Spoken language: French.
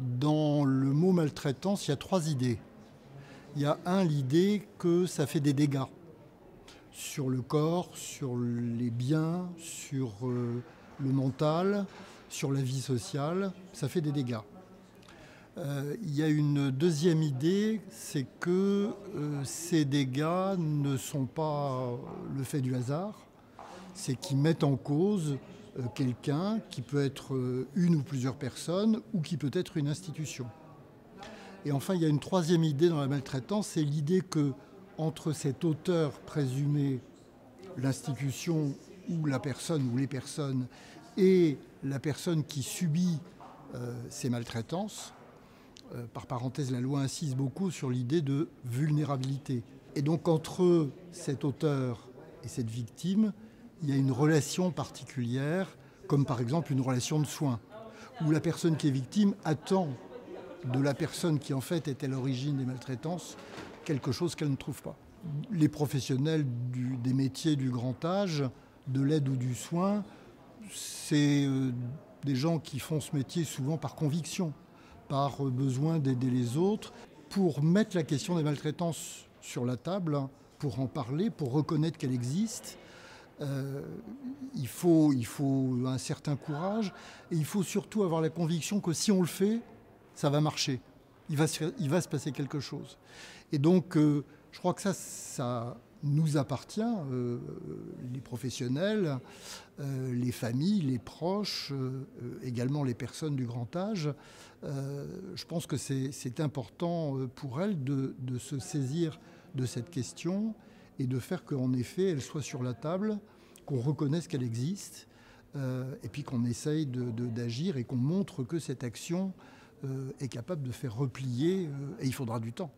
Dans le mot maltraitance, il y a trois idées. Il y a l'idée que ça fait des dégâts sur le corps, sur les biens, sur le mental, sur la vie sociale. Ça fait des dégâts. Il y a une deuxième idée, c'est que ces dégâts ne sont pas le fait du hasard, c'est qu'ils mettent en cause quelqu'un qui peut être une ou plusieurs personnes ou qui peut être une institution. Et enfin, il y a une troisième idée dans la maltraitance, c'est l'idée que entre cet auteur présumé, l'institution ou la personne ou les personnes, et la personne qui subit ces maltraitances, par parenthèse, la loi insiste beaucoup sur l'idée de vulnérabilité. Et donc entre cet auteur et cette victime, il y a une relation particulière, comme par exemple une relation de soins, où la personne qui est victime attend de la personne qui en fait est à l'origine des maltraitances quelque chose qu'elle ne trouve pas. Les professionnels des métiers du grand âge, de l'aide ou du soin, c'est des gens qui font ce métier souvent par conviction, par besoin d'aider les autres, pour mettre la question des maltraitances sur la table, pour en parler, pour reconnaître qu'elle existe. Il faut un certain courage et il faut surtout avoir la conviction que si on le fait, ça va marcher. Il va se passer quelque chose. Et donc, je crois que ça nous appartient, les professionnels, les familles, les proches, également les personnes du grand âge. Je pense que c'est important pour elles de se saisir de cette question et de faire qu'en effet, elle soit sur la table, qu'on reconnaisse qu'elle existe, et puis qu'on essaye d'agir et qu'on montre que cette action est capable de faire replier, et il faudra du temps.